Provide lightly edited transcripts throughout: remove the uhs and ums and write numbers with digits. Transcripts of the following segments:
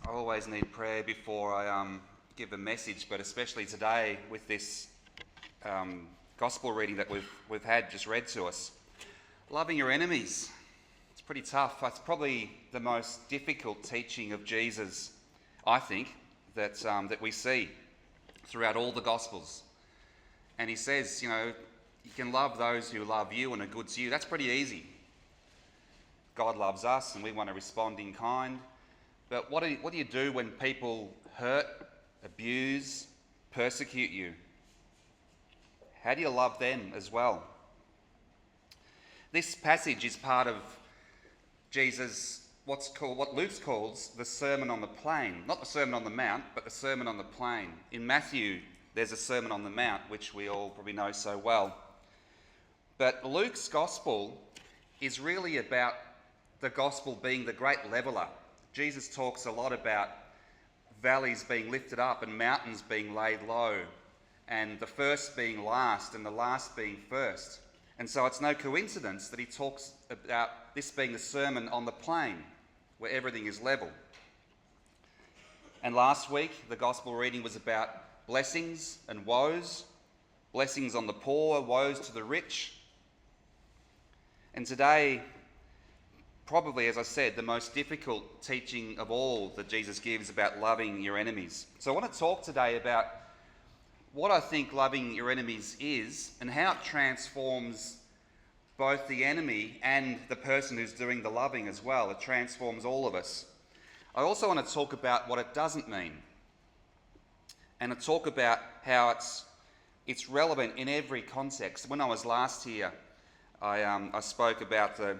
I always need prayer before I give a message, but especially today with this gospel reading that we've had just read to us. Loving your enemies. It's pretty tough. It's probably the most difficult teaching of Jesus, I think, that we see throughout all the gospels. And he says, you can love those who love you and are good to you. That's pretty easy. God loves us and we want to respond in kind. But what do you do when people hurt, abuse, persecute you? How do you love them as well? This passage is part of Jesus, what Luke calls the Sermon on the Plain. Not the Sermon on the Mount, but the Sermon on the Plain. In Matthew, there's a Sermon on the Mount, which we all probably know so well. But Luke's gospel is really about the gospel being the great leveller. Jesus talks a lot about valleys being lifted up and mountains being laid low, and the first being last and the last being first. And so it's no coincidence that he talks about this being the Sermon on the Plain, where everything is level. And last week, the gospel reading was about blessings and woes. Blessings on the poor, woes to the rich. And today, probably, as I said, the most difficult teaching of all that Jesus gives about loving your enemies. So I want to talk today about what I think loving your enemies is and how it transforms both the enemy and the person who's doing the loving as well. It transforms all of us. I also want to talk about what it doesn't mean, and to talk about how it's relevant in every context. When I was last here, I spoke about the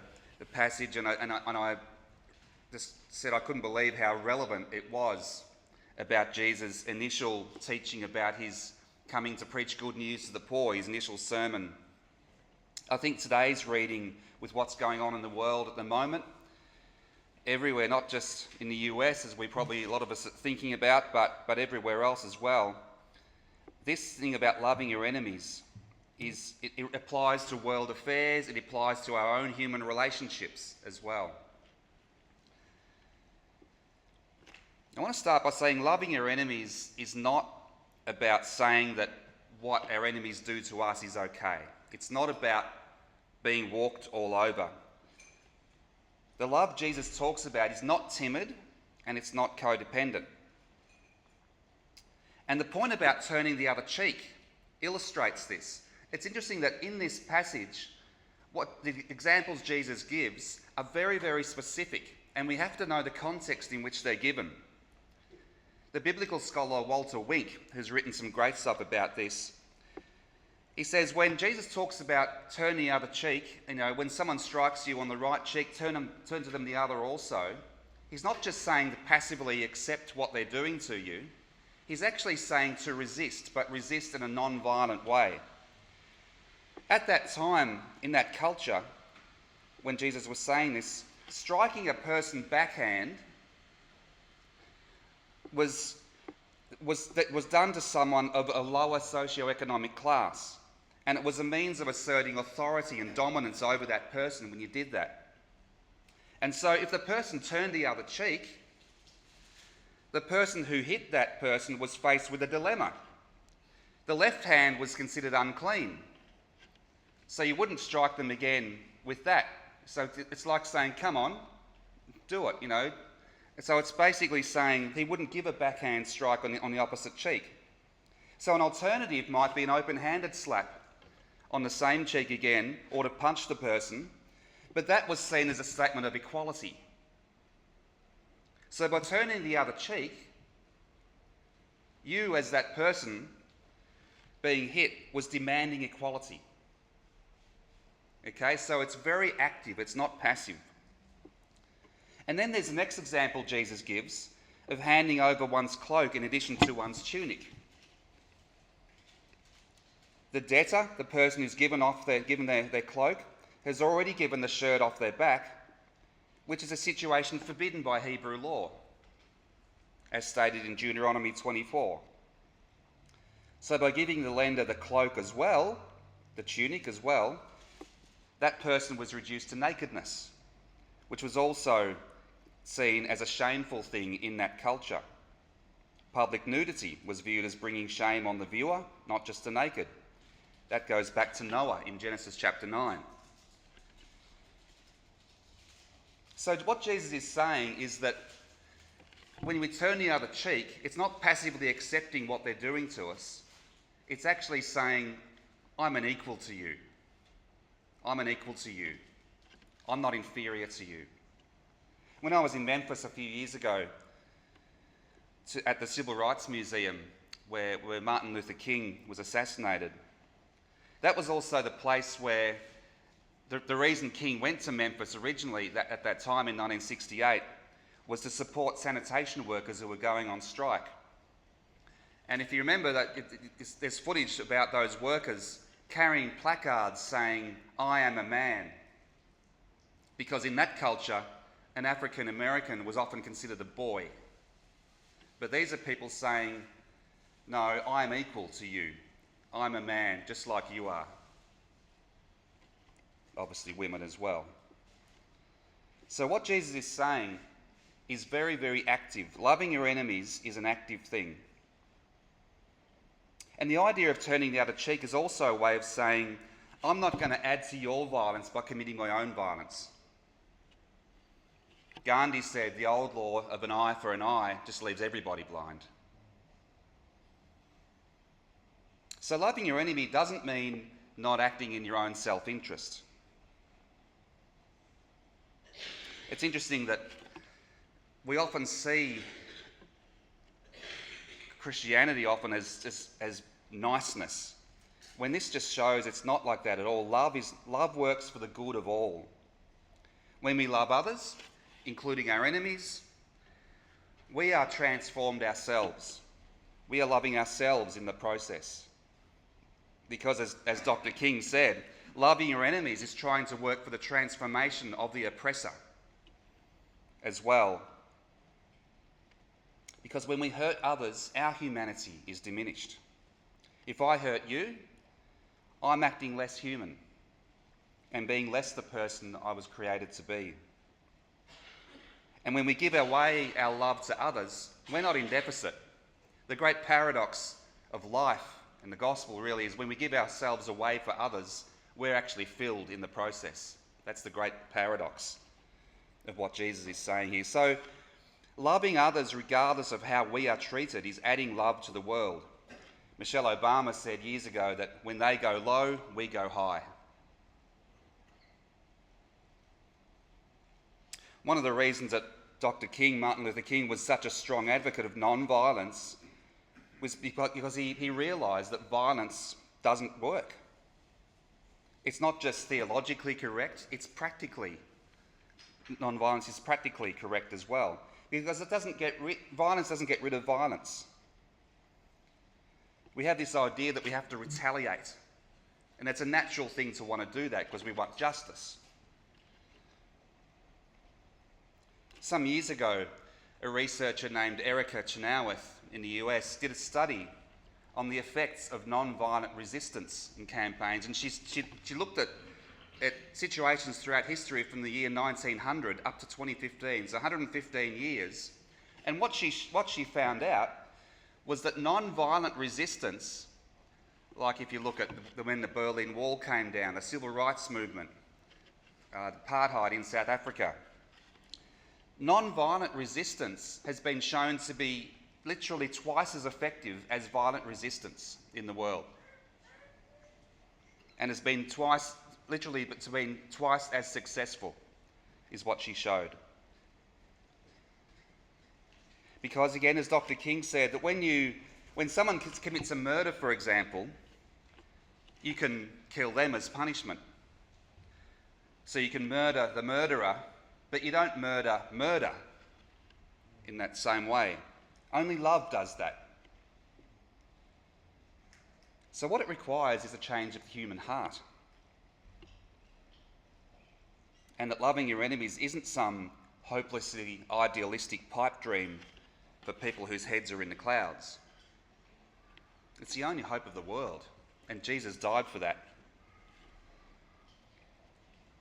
passage, and I just said I couldn't believe how relevant it was about Jesus' initial teaching about his coming to preach good news to the poor, his initial sermon. I think today's reading, with what's going on in the world at the moment, everywhere, not just in the US, as a lot of us are thinking about, but everywhere else as well, this thing about loving your enemies it applies to world affairs, it applies to our own human relationships as well. I want to start by saying loving your enemies is not about saying that what our enemies do to us is okay. It's not about being walked all over. The love Jesus talks about is not timid and it's not codependent. And the point about turning the other cheek illustrates this. It's interesting that in this passage, what the examples Jesus gives are very, very specific, and we have to know the context in which they're given. The biblical scholar Walter Wink has written some great stuff about this. He says when Jesus talks about turn the other cheek, when someone strikes you on the right cheek, turn to them the other also, he's not just saying to passively accept what they're doing to you. He's actually saying to resist, but resist in a non-violent way. At that time, in that culture, when Jesus was saying this, striking a person backhand was done to someone of a lower socioeconomic class. And it was a means of asserting authority and dominance over that person when you did that. And so if the person turned the other cheek, the person who hit that person was faced with a dilemma. The left hand was considered unclean, so you wouldn't strike them again with that. So it's like saying, come on, do it, And so it's basically saying he wouldn't give a backhand strike on the opposite cheek. So an alternative might be an open-handed slap on the same cheek again, or to punch the person, but that was seen as a statement of equality. So by turning the other cheek, you as that person being hit was demanding equality. Okay, so it's very active, it's not passive. And then there's the next example Jesus gives of handing over one's cloak in addition to one's tunic. The debtor, the person who's given their cloak, has already given the shirt off their back, which is a situation forbidden by Hebrew law, as stated in Deuteronomy 24. So by giving the lender the cloak as well, the tunic as well, that person was reduced to nakedness, which was also seen as a shameful thing in that culture. Public nudity was viewed as bringing shame on the viewer, not just the naked. That goes back to Noah in Genesis chapter 9. So what Jesus is saying is that when we turn the other cheek, it's not passively accepting what they're doing to us. It's actually saying, I'm an equal to you. I'm an equal to you. I'm not inferior to you. When I was in Memphis a few years ago, at the Civil Rights Museum, where Martin Luther King was assassinated, that was also the place where the reason King went to Memphis originally at that time in 1968 was to support sanitation workers who were going on strike. And if you remember, that there's footage about those workers carrying placards saying, I am a man. Because in that culture, an African American was often considered a boy. But these are people saying, no, I'm equal to you. I'm a man, just like you are. Obviously women as well. So what Jesus is saying is very, very active. Loving your enemies is an active thing. And the idea of turning the other cheek is also a way of saying, I'm not going to add to your violence by committing my own violence. Gandhi said the old law of an eye for an eye just leaves everybody blind. So loving your enemy doesn't mean not acting in your own self-interest. It's interesting that we often see Christianity often as niceness, when this just shows it's not like that at all. Love works for the good of all. When we love others, including our enemies, we are transformed ourselves. We are loving ourselves in the process. Because as Dr. King said, loving your enemies is trying to work for the transformation of the oppressor as well. Because when we hurt others, our humanity is diminished. If I hurt you, I'm acting less human and being less the person I was created to be. And when we give away our love to others, we're not in deficit. The great paradox of life and the gospel really is when we give ourselves away for others, we're actually filled in the process. That's the great paradox of what Jesus is saying here. So, loving others regardless of how we are treated is adding love to the world. Michelle Obama said years ago that when they go low, we go high. One of the reasons that Martin Luther King, was such a strong advocate of non-violence was because he realised that violence doesn't work. It's not just theologically correct, non-violence is practically correct as well. Because violence doesn't get rid of violence. We have this idea that we have to retaliate. And it's a natural thing to want to do that because we want justice. Some years ago, a researcher named Erica Chenoweth in the US did a study on the effects of non-violent resistance in campaigns. And she looked at situations throughout history from the year 1900 up to 2015, so 115 years. And what she found out was that non-violent resistance, like if you look at when the Berlin Wall came down, the civil rights movement, apartheid in South Africa, non-violent resistance has been shown to be literally twice as effective as violent resistance in the world. And has been twice as successful, is what she showed. Because again, as Dr. King said, that when someone commits a murder, for example, you can kill them as punishment. So you can murder the murderer, but you don't murder in that same way. Only love does that. So what it requires is a change of the human heart. And that loving your enemies isn't some hopelessly idealistic pipe dream for people whose heads are in the clouds. It's the only hope of the world, and Jesus died for that.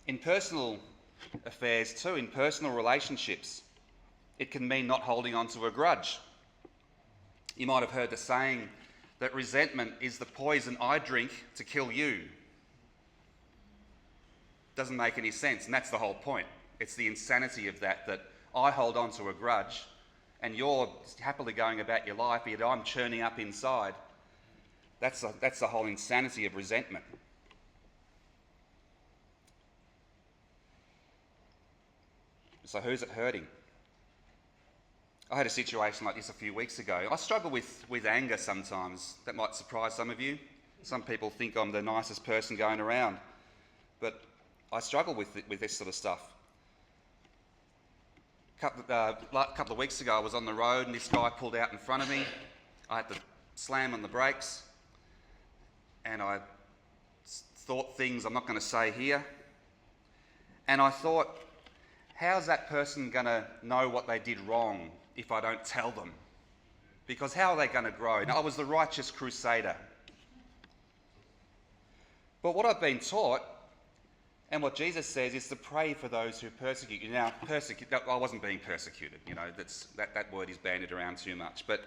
In personal affairs too, in personal relationships, It can mean not holding on to a grudge. You might have heard the saying that resentment is the poison I drink to kill you. Doesn't make any sense, and that's the whole point. It's the insanity of that I hold on to a grudge and you're happily going about your life, yet I'm churning up inside. That's the whole insanity of resentment. So who's it hurting? I had a situation like this a few weeks ago. I struggle with anger sometimes. That might surprise some of you. Some people think I'm the nicest person going around. But I struggle with this sort of stuff. A couple of weeks ago I was on the road and this guy pulled out in front of me. I had to slam on the brakes. And I thought things I'm not going to say here. And I thought, how's that person going to know what they did wrong if I don't tell them? Because how are they going to grow? Now, I was the righteous crusader. But what I've been taught, and what Jesus says, is to pray for those who persecute you. Now, I wasn't being persecuted, that word is bandied around too much. But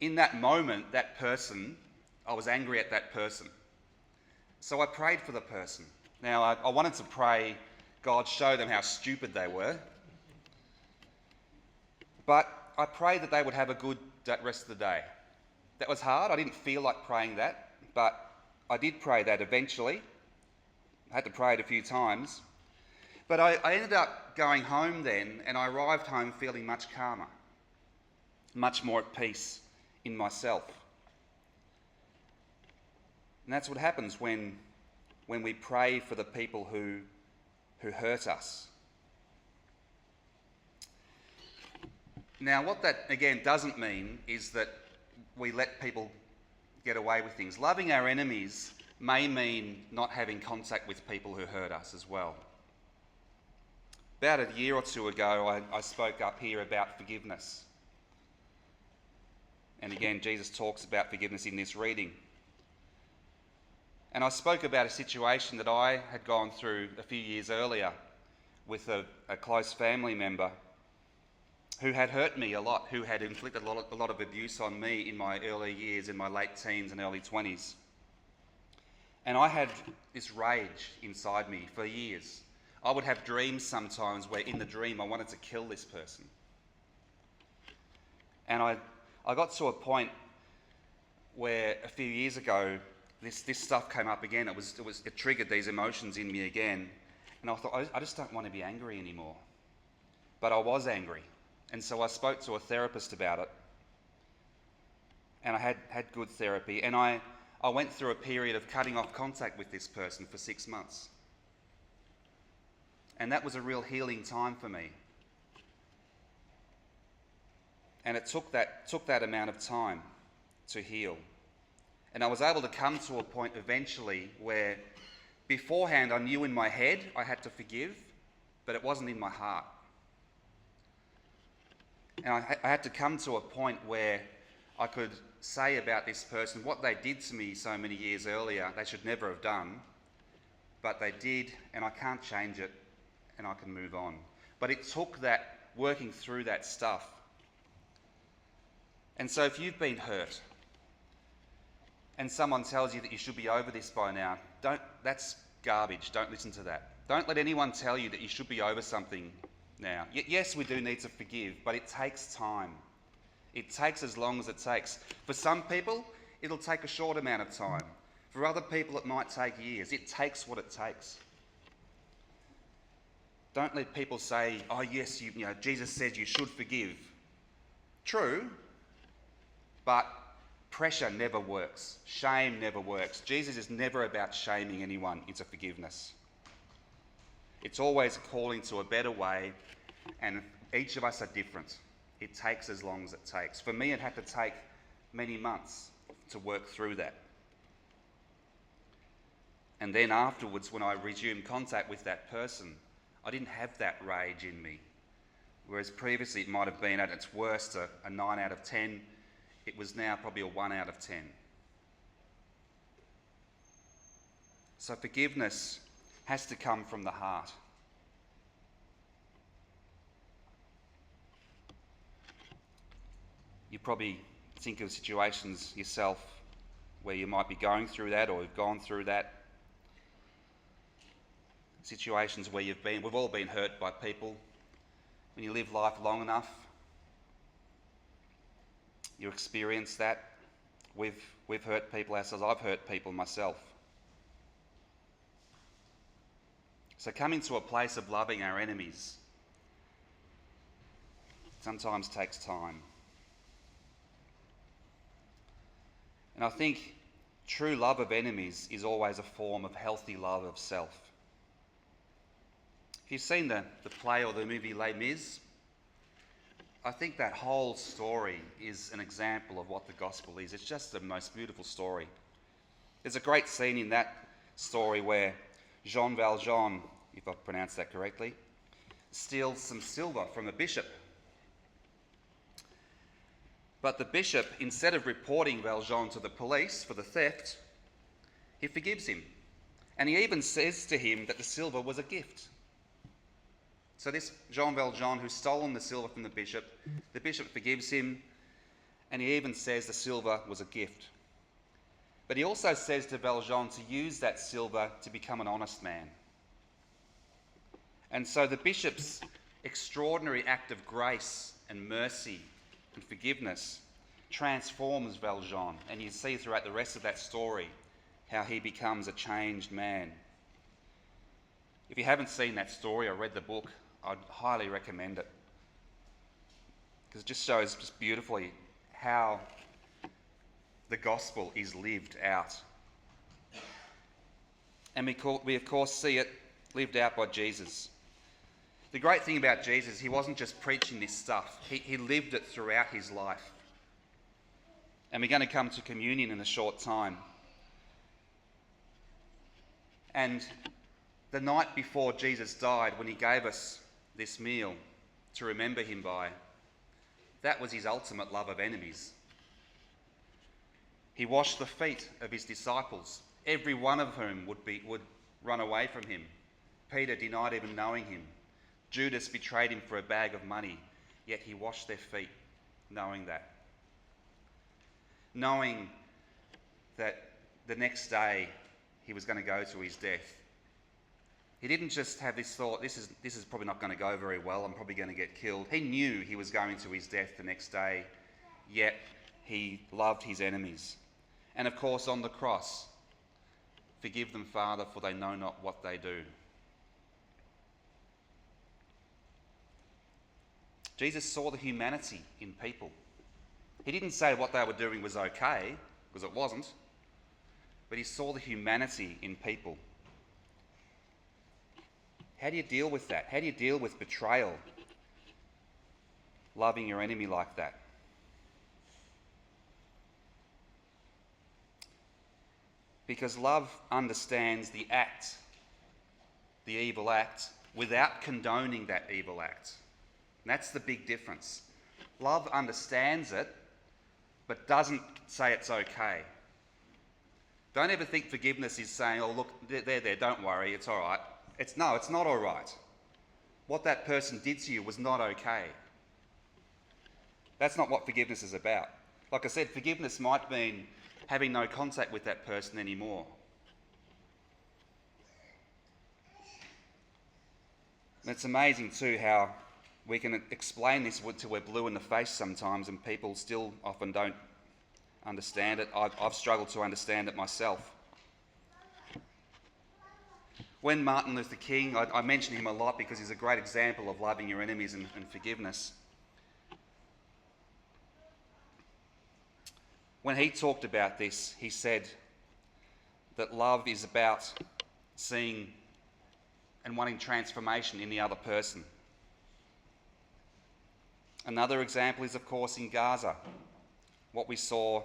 in that moment, that person, I was angry at that person. So I prayed for the person. Now, I wanted to pray, God, show them how stupid they were. But I prayed that they would have a good rest of the day. That was hard. I didn't feel like praying that, but I did pray that eventually. I had to pray it a few times. But I ended up going home then, and I arrived home feeling much calmer, much more at peace in myself. And that's what happens when we pray for the people who hurt us. Now, what that, again, doesn't mean is that we let people get away with things. Loving our enemies may mean not having contact with people who hurt us as well. About a year or two ago, I spoke up here about forgiveness. And again, Jesus talks about forgiveness in this reading. And I spoke about a situation that I had gone through a few years earlier with a close family member who had hurt me a lot, who had inflicted a lot of abuse on me in my early years, in my late teens and early 20s. And I had this rage inside me for years. I would have dreams sometimes where in the dream I wanted to kill this person. And I got to a point where a few years ago this stuff came up again. It triggered these emotions in me again. And I thought, I just don't want to be angry anymore. But I was angry. And so I spoke to a therapist about it. And I had good therapy. And I went through a period of cutting off contact with this person for 6 months. And that was a real healing time for me. And it took that amount of time to heal. And I was able to come to a point eventually where beforehand I knew in my head I had to forgive, but it wasn't in my heart. And I had to come to a point where I could say about this person what they did to me so many years earlier, they should never have done, but they did, and I can't change it, and I can move on. But it took that, working through that stuff. And so if you've been hurt, and someone tells you that you should be over this by now, that's garbage. Don't listen to that. Don't let anyone tell you that you should be over something now. Yes, we do need to forgive, but it takes time. It takes as long as it takes. For some people, it'll take a short amount of time. For other people, it might take years. It takes what it takes. Don't let people say, oh yes, Jesus says you should forgive. True, but pressure never works. Shame never works. Jesus is never about shaming anyone into forgiveness. It's always calling to a better way, and each of us are different. It takes as long as it takes. For me, it had to take many months to work through that. And then afterwards, when I resumed contact with that person, I didn't have that rage in me. Whereas previously it might have been at its worst a 9 out of 10, it was now probably a 1 out of 10. So forgiveness has to come from the heart. probably think of situations yourself where you might be going through that or have gone through that. Situations where we've all been hurt by people. When you live life long enough, you experience that. We've hurt people ourselves. I've hurt people myself. So coming to a place of loving our enemies sometimes takes time. And I think true love of enemies is always a form of healthy love of self. If you've seen the play or the movie Les Mis, I think that whole story is an example of what the gospel is. It's just the most beautiful story. There's a great scene in that story where Jean Valjean, if I've pronounced that correctly, steals some silver from a bishop. But the bishop, instead of reporting Valjean to the police for the theft, he forgives him. And he even says to him that the silver was a gift. So this Jean Valjean, who's stolen the silver from the bishop forgives him, and he even says the silver was a gift. But he also says to Valjean to use that silver to become an honest man. And so the bishop's extraordinary act of grace and mercy and forgiveness transforms Valjean, and you see throughout the rest of that story how he becomes a changed man. If you haven't seen that story or read the book, I'd highly recommend it, because it just shows just beautifully how the gospel is lived out. And we of course see it lived out by Jesus. The great thing about Jesus, he wasn't just preaching this stuff, he lived it throughout his life. And we're going to come to communion in a short time. And the night before Jesus died, when he gave us this meal to remember him by, that was his ultimate love of enemies. He washed the feet of his disciples, every one of whom would run away from him. Peter denied even knowing him. Judas betrayed him for a bag of money, yet he washed their feet, knowing that. Knowing that the next day he was going to go to his death. He didn't just have this thought, this is probably not going to go very well, I'm probably going to get killed. He knew he was going to his death the next day, yet he loved his enemies. And of course on the cross, forgive them, Father, for they know not what they do. Jesus saw the humanity in people. He didn't say what they were doing was okay, because it wasn't, but he saw the humanity in people. How do you deal with that? How do you deal with betrayal? Loving your enemy like that. Because love understands the act, the evil act, without condoning that evil act. And that's the big difference. Love understands it, but doesn't say it's okay. Don't ever think forgiveness is saying, oh look, they're there, don't worry, it's all right. It's not all right. What that person did to you was not okay. That's not what forgiveness is about. Like I said, forgiveness might mean having no contact with that person anymore. And it's amazing too how we can explain this till we're blue in the face sometimes, and people still often don't understand it. I've struggled to understand it myself. When Martin Luther King, I mention him a lot because he's a great example of loving your enemies and forgiveness. When he talked about this, he said that love is about seeing and wanting transformation in the other person. Another example is, of course, in Gaza, what we saw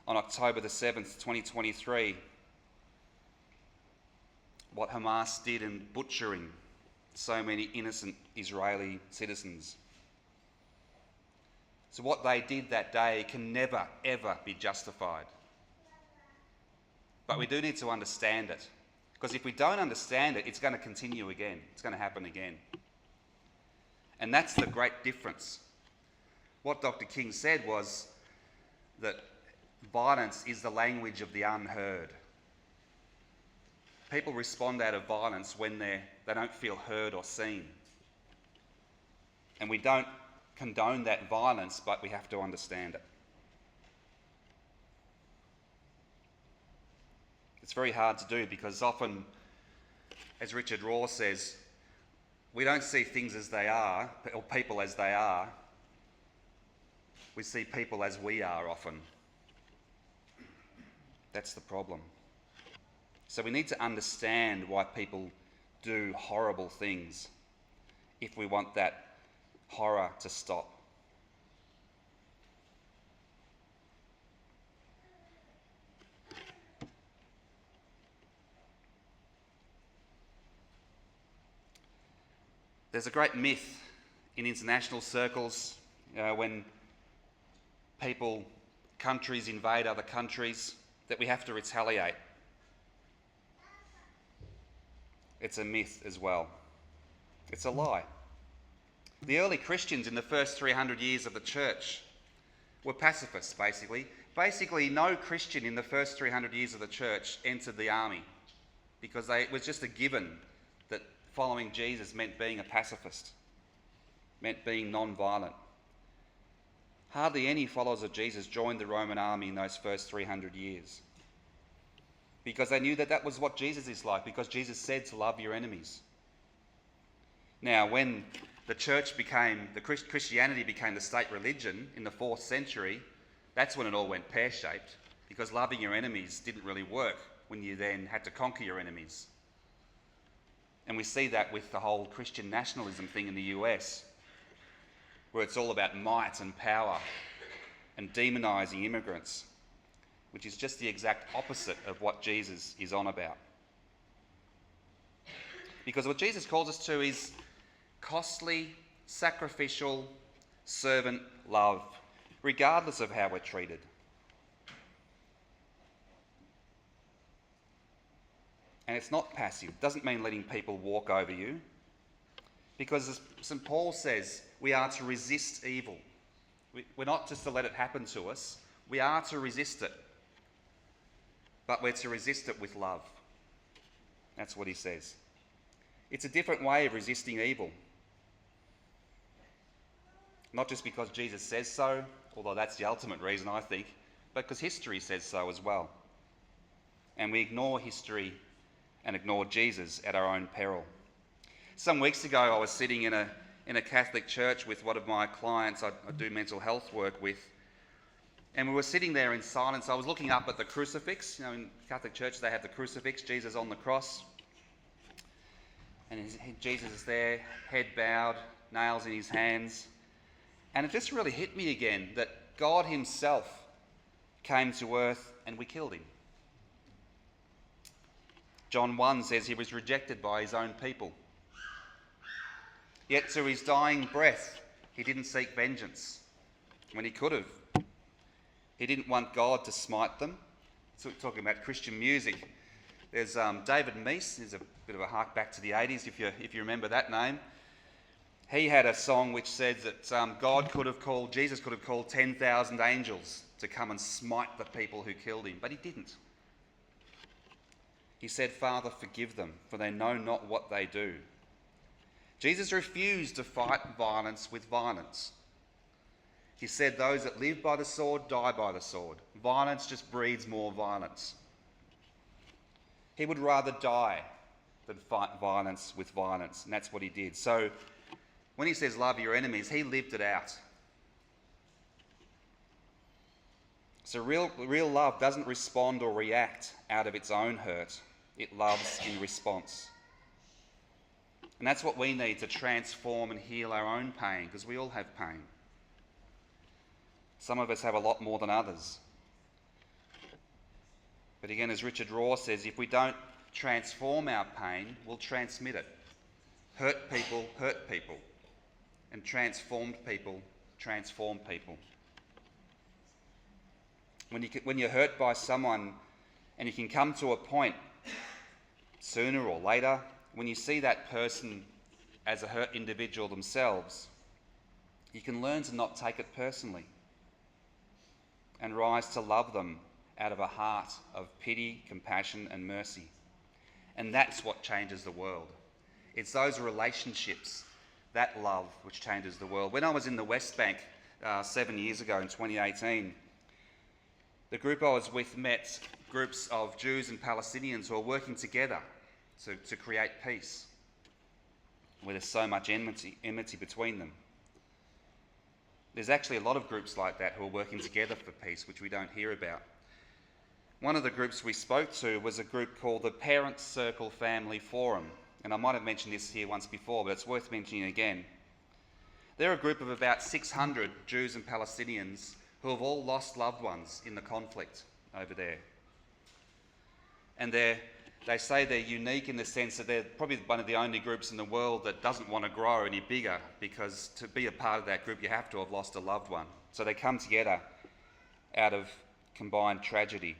on October the 7th, 2023, what Hamas did in butchering so many innocent Israeli citizens. So what they did that day can never, ever be justified. But we do need to understand it, because if we don't understand it, it's going to continue again. It's going to happen again. And that's the great difference. What Dr. King said was, that violence is the language of the unheard. People respond out of violence when they don't feel heard or seen. And we don't condone that violence, but we have to understand it. It's very hard to do because often, as Richard Rohr says, we don't see things as they are, or people as they are. We see people as we are often. That's the problem. So we need to understand why people do horrible things if we want that horror to stop. There's a great myth in international circles when countries invade other countries, that we have to retaliate. It's a myth as well. It's a lie. The early Christians in the first 300 years of the church were pacifists, basically. Basically, no Christian in the first 300 years of the church entered the army because it was just a given that following Jesus meant being a pacifist, meant being non-violent. Hardly any followers of Jesus joined the Roman army in those first 300 years because they knew that was what Jesus is like, because Jesus said to love your enemies. Now, when Christianity became the state religion in the 4th century, that's when it all went pear-shaped, because loving your enemies didn't really work when you then had to conquer your enemies. And we see that with the whole Christian nationalism thing in the US, where it's all about might and power and demonising immigrants, which is just the exact opposite of what Jesus is on about. Because what Jesus calls us to is costly, sacrificial, servant love, regardless of how we're treated. And it's not passive. It doesn't mean letting people walk over you. Because as St. Paul says, we are to resist evil. We're not just to let it happen to us. We are to resist it. But we're to resist it with love. That's what he says. It's a different way of resisting evil. Not just because Jesus says so, although that's the ultimate reason, I think, but because history says so as well. And we ignore history and ignore Jesus at our own peril. Some weeks ago, I was sitting in a Catholic church with one of my clients I do mental health work with, and we were sitting there in silence. I was looking up at the crucifix. You know, in Catholic church, they have the crucifix, Jesus on the cross. And Jesus is there, head bowed, nails in his hands. And it just really hit me again that God himself came to earth and we killed him. John 1 says he was rejected by his own people. Yet to his dying breath, he didn't seek vengeance when he could have. He didn't want God to smite them. So we're talking about Christian music. There's David Meese. There's a bit of a hark back to the 80s if you remember that name. He had a song which said that Jesus could have called 10,000 angels to come and smite the people who killed him, but he didn't. He said, "Father, forgive them, for they know not what they do." Jesus refused to fight violence with violence. He said those that live by the sword die by the sword. Violence just breeds more violence. He would rather die than fight violence with violence, and that's what he did. So when he says love your enemies, he lived it out. So real love doesn't respond or react out of its own hurt. It loves in response. And that's what we need to transform and heal our own pain, because we all have pain. Some of us have a lot more than others. But again, as Richard Rohr says, if we don't transform our pain, we'll transmit it. Hurt people hurt people. And transformed people transform people. When you're hurt by someone, and you can come to a point sooner or later, when you see that person as a hurt individual themselves, you can learn to not take it personally. and rise to love them out of a heart of pity, compassion, and mercy. And that's what changes the world. It's those relationships, that love, which changes the world. When I was in the West Bank 7 years ago in 2018, the group I was with met groups of Jews and Palestinians who are working together to create peace, where there's so much enmity between them. There's actually a lot of groups like that who are working together for peace, which we don't hear about. One of the groups we spoke to was a group called the Parents Circle Family Forum. And I might have mentioned this here once before, but it's worth mentioning again. They're a group of about 600 Jews and Palestinians who have all lost loved ones in the conflict over there. And they say they're unique in the sense that they're probably one of the only groups in the world that doesn't want to grow any bigger, because to be a part of that group you have to have lost a loved one. So they come together out of combined tragedy.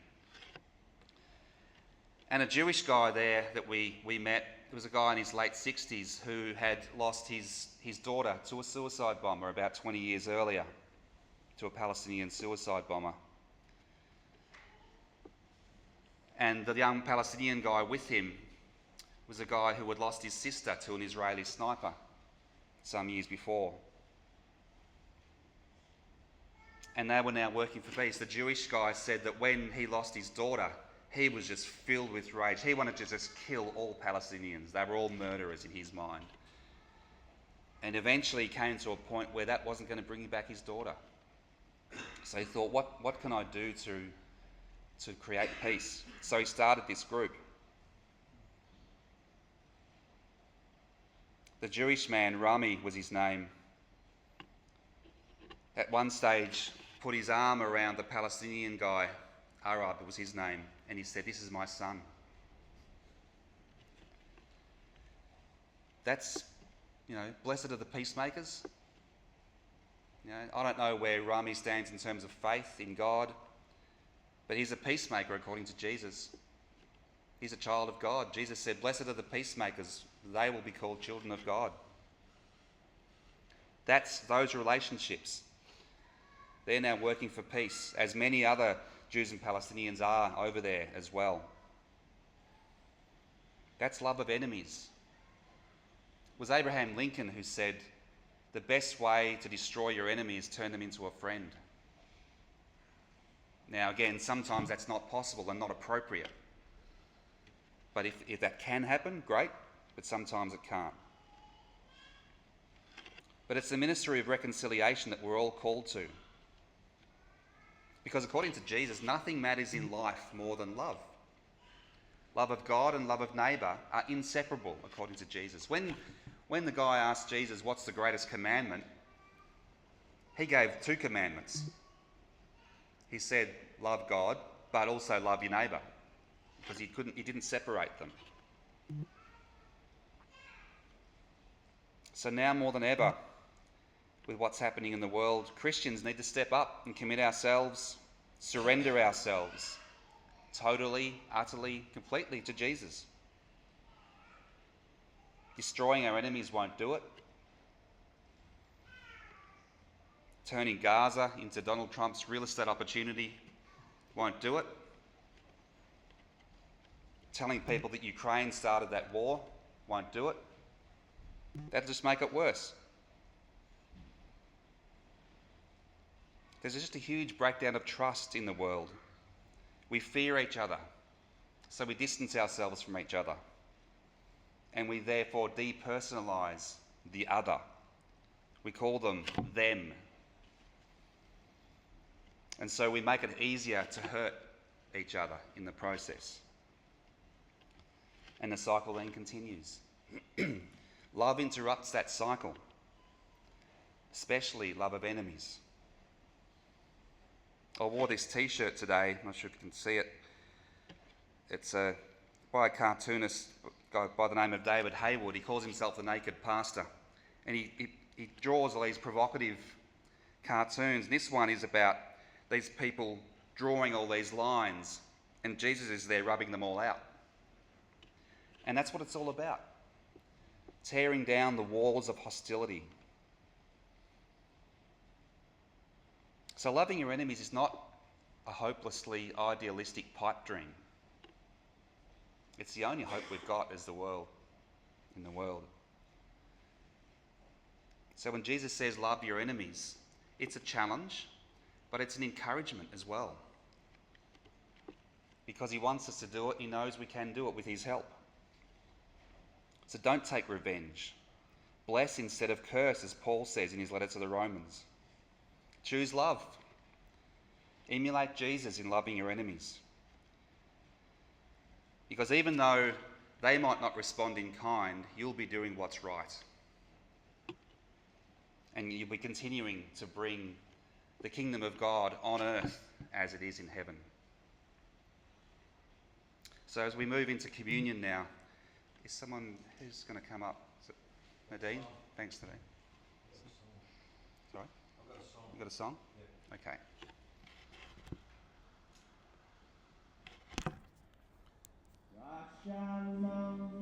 And a Jewish guy there that we met, there was a guy in his late 60s who had lost his daughter to a suicide bomber about 20 years earlier, to a Palestinian suicide bomber. And the young Palestinian guy with him was a guy who had lost his sister to an Israeli sniper some years before. And they were now working for peace. The Jewish guy said that when he lost his daughter, he was just filled with rage. He wanted to just kill all Palestinians. They were all murderers in his mind. And eventually he came to a point where that wasn't going to bring back his daughter. So he thought, what can I do to create peace? So he started this group. The Jewish man, Rami was his name, at one stage put his arm around the Palestinian guy, Arab was his name, and he said, "This is my son." That's, blessed are the peacemakers. I don't know where Rami stands in terms of faith in God, but he's a peacemaker according to Jesus. He's a child of God. Jesus said, "Blessed are the peacemakers, they will be called children of God." That's those relationships. They're now working for peace, as many other Jews and Palestinians are over there as well. That's love of enemies. It was Abraham Lincoln who said, "The best way to destroy your enemy is turn them into a friend." Now again, sometimes that's not possible and not appropriate. But if that can happen, great, but sometimes it can't. But it's the ministry of reconciliation that we're all called to. Because according to Jesus, nothing matters in life more than love. Love of God and love of neighbour are inseparable according to Jesus. When the guy asked Jesus, "What's the greatest commandment?" he gave two commandments. He said, "Love God, but also love your neighbour," because he didn't separate them. So now more than ever, with what's happening in the world, Christians need to step up and commit ourselves, surrender ourselves totally, utterly, completely to Jesus. Destroying our enemies won't do it. Turning Gaza into Donald Trump's real estate opportunity won't do it. Telling people that Ukraine started that war won't do it. That'll just make it worse. There's just a huge breakdown of trust in the world. We fear each other, so we distance ourselves from each other. And we therefore depersonalise the other. We call them them. And so we make it easier to hurt each other in the process. And the cycle then continues. Love interrupts that cycle, especially love of enemies. I wore this t-shirt today, I'm not sure if you can see it. It's by a cartoonist by the name of David Hayward. He calls himself the Naked Pastor. And he draws all these provocative cartoons. And this one is about these people drawing all these lines, and Jesus is there rubbing them all out. And that's what it's all about. Tearing down the walls of hostility. So loving your enemies is not a hopelessly idealistic pipe dream. It's the only hope we've got as the world, in the world. So when Jesus says love your enemies, it's a challenge, but it's an encouragement as well. Because he wants us to do it, he knows we can do it with his help. So don't take revenge. Bless instead of curse, as Paul says in his letter to the Romans. Choose love. Emulate Jesus in loving your enemies. Because even though they might not respond in kind, you'll be doing what's right. And you'll be continuing to bring the kingdom of God on earth as it is in heaven. So as we move into communion now, is someone who's going to come up? Is it Nadine? Thanks, Nadine. Sorry? I've got a song. You got a song? Yeah. Okay. God shall remember